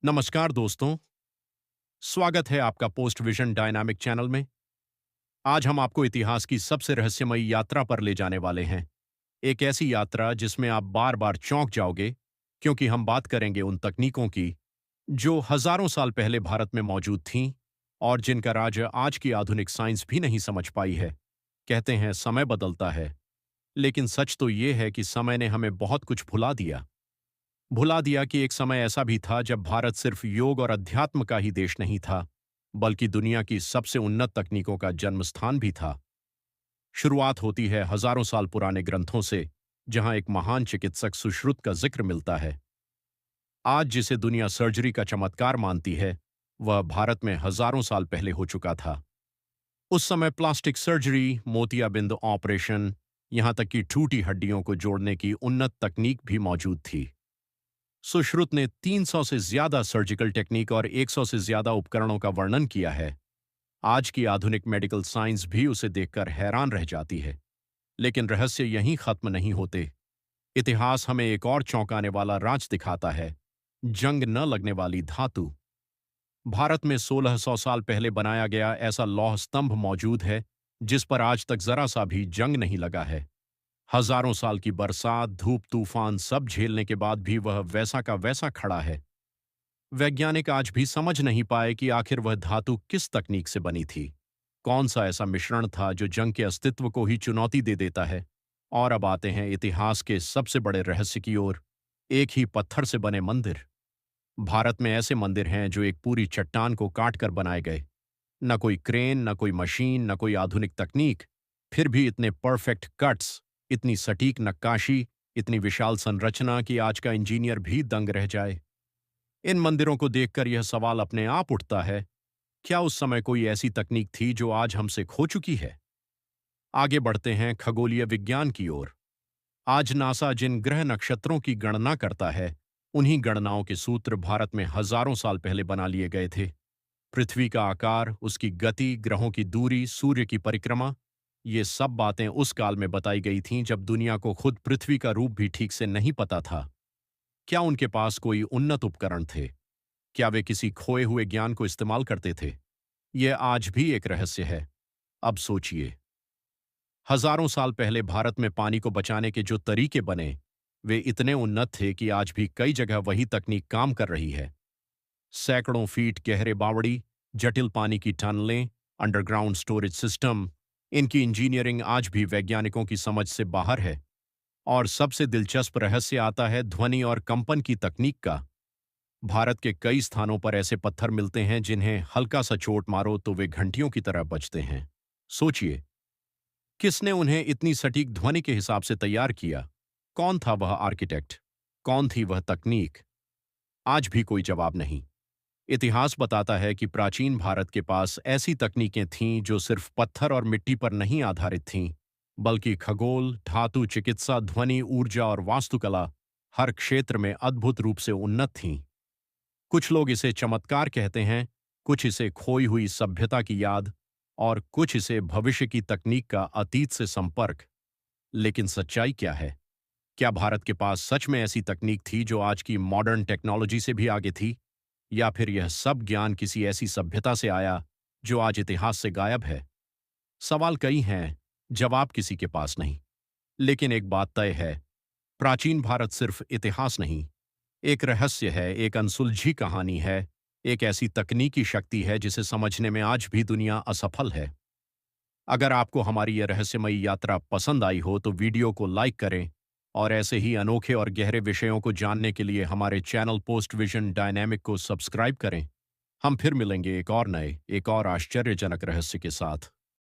नमस्कार दोस्तों। स्वागत है आपका पोस्ट विजन डायनामिक चैनल में। आज हम आपको इतिहास की सबसे रहस्यमयी यात्रा पर ले जाने वाले हैं। एक ऐसी यात्रा जिसमें आप बार बार चौंक जाओगे, क्योंकि हम बात करेंगे उन तकनीकों की जो हजारों साल पहले भारत में मौजूद थीं और जिनका राज आज की आधुनिक साइंस भी नहीं समझ पाई है। कहते हैं समय बदलता है, लेकिन सच तो ये है कि समय ने हमें बहुत कुछ भुला दिया कि एक समय ऐसा भी था जब भारत सिर्फ योग और अध्यात्म का ही देश नहीं था, बल्कि दुनिया की सबसे उन्नत तकनीकों का जन्मस्थान भी था। शुरुआत होती है हजारों साल पुराने ग्रंथों से, जहां एक महान चिकित्सक सुश्रुत का जिक्र मिलता है। आज जिसे दुनिया सर्जरी का चमत्कार मानती है, वह भारत में हजारों साल पहले हो चुका था। उस समय प्लास्टिक सर्जरी, मोतियाबिंद ऑपरेशन, यहां तक कि टूटी हड्डियों को जोड़ने की उन्नत तकनीक भी मौजूद थी। सुश्रुत ने 300 से ज्यादा सर्जिकल टेक्निक और 100 से ज्यादा उपकरणों का वर्णन किया है। आज की आधुनिक मेडिकल साइंस भी उसे देखकर हैरान रह जाती है। लेकिन रहस्य यहीं खत्म नहीं होते। इतिहास हमें एक और चौंकाने वाला राज दिखाता है, जंग न लगने वाली धातु। भारत में 1600 साल पहले बनाया गया ऐसा लौह स्तंभ मौजूद है जिस पर आज तक जरा सा भी जंग नहीं लगा है। हजारों साल की बरसात, धूप, तूफान सब झेलने के बाद भी वह वैसा का वैसा खड़ा है। वैज्ञानिक आज भी समझ नहीं पाए कि आखिर वह धातु किस तकनीक से बनी थी। कौन सा ऐसा मिश्रण था जो जंग के अस्तित्व को ही चुनौती दे देता है। और अब आते हैं इतिहास के सबसे बड़े रहस्य की ओर। एक ही पत्थर से बने मंदिर। भारत में ऐसे मंदिर हैं जो एक पूरी चट्टान को काट कर बनाए गए। न कोई क्रेन, न कोई मशीन, न कोई आधुनिक तकनीक, फिर भी इतने परफेक्ट कट्स, इतनी सटीक नक्काशी, इतनी विशाल संरचना कि आज का इंजीनियर भी दंग रह जाए। इन मंदिरों को देखकर यह सवाल अपने आप उठता है, क्या उस समय कोई ऐसी तकनीक थी जो आज हमसे खो चुकी है? आगे बढ़ते हैं खगोलीय विज्ञान की ओर। आज नासा जिन ग्रह नक्षत्रों की गणना करता है, उन्हीं गणनाओं के सूत्र भारत में हजारों साल पहले बना लिए गए थे। पृथ्वी का आकार, उसकी गति, ग्रहों की दूरी, सूर्य की परिक्रमा, ये सब बातें उस काल में बताई गई थीं जब दुनिया को खुद पृथ्वी का रूप भी ठीक से नहीं पता था। क्या उनके पास कोई उन्नत उपकरण थे? क्या वे किसी खोए हुए ज्ञान को इस्तेमाल करते थे? यह आज भी एक रहस्य है। अब सोचिए, हजारों साल पहले भारत में पानी को बचाने के जो तरीके बने, वे इतने उन्नत थे कि आज भी कई जगह वही तकनीक काम कर रही है। सैकड़ों फीट गहरे बावड़ी, जटिल पानी की टनलें, अंडरग्राउंड स्टोरेज सिस्टम, इनकी इंजीनियरिंग आज भी वैज्ञानिकों की समझ से बाहर है। और सबसे दिलचस्प रहस्य आता है ध्वनि और कंपन की तकनीक का। भारत के कई स्थानों पर ऐसे पत्थर मिलते हैं जिन्हें हल्का सा चोट मारो तो वे घंटियों की तरह बजते हैं। सोचिए, किसने उन्हें इतनी सटीक ध्वनि के हिसाब से तैयार किया? कौन था वह आर्किटेक्ट? कौन थी वह तकनीक? आज भी कोई जवाब नहीं। इतिहास बताता है कि प्राचीन भारत के पास ऐसी तकनीकें थीं जो सिर्फ पत्थर और मिट्टी पर नहीं आधारित थीं, बल्कि खगोल, धातु, चिकित्सा, ध्वनि, ऊर्जा और वास्तुकला हर क्षेत्र में अद्भुत रूप से उन्नत थीं। कुछ लोग इसे चमत्कार कहते हैं, कुछ इसे खोई हुई सभ्यता की याद, और कुछ इसे भविष्य की तकनीक का अतीत से संपर्क। लेकिन सच्चाई क्या है? क्या भारत के पास सच में ऐसी तकनीक थी जो आज की मॉडर्न टेक्नोलॉजी से भी आगे थी? या फिर यह सब ज्ञान किसी ऐसी सभ्यता से आया जो आज इतिहास से गायब है? सवाल कई हैं, जवाब किसी के पास नहीं। लेकिन एक बात तय है, प्राचीन भारत सिर्फ इतिहास नहीं, एक रहस्य है, एक अनसुलझी कहानी है, एक ऐसी तकनीकी शक्ति है जिसे समझने में आज भी दुनिया असफल है। अगर आपको हमारी यह रहस्यमयी यात्रा पसंद आई हो तो वीडियो को लाइक करें, और ऐसे ही अनोखे और गहरे विषयों को जानने के लिए हमारे चैनल पोस्ट विजन डायनेमिक को सब्सक्राइब करें। हम फिर मिलेंगे एक और नए, एक और आश्चर्यजनक रहस्य के साथ।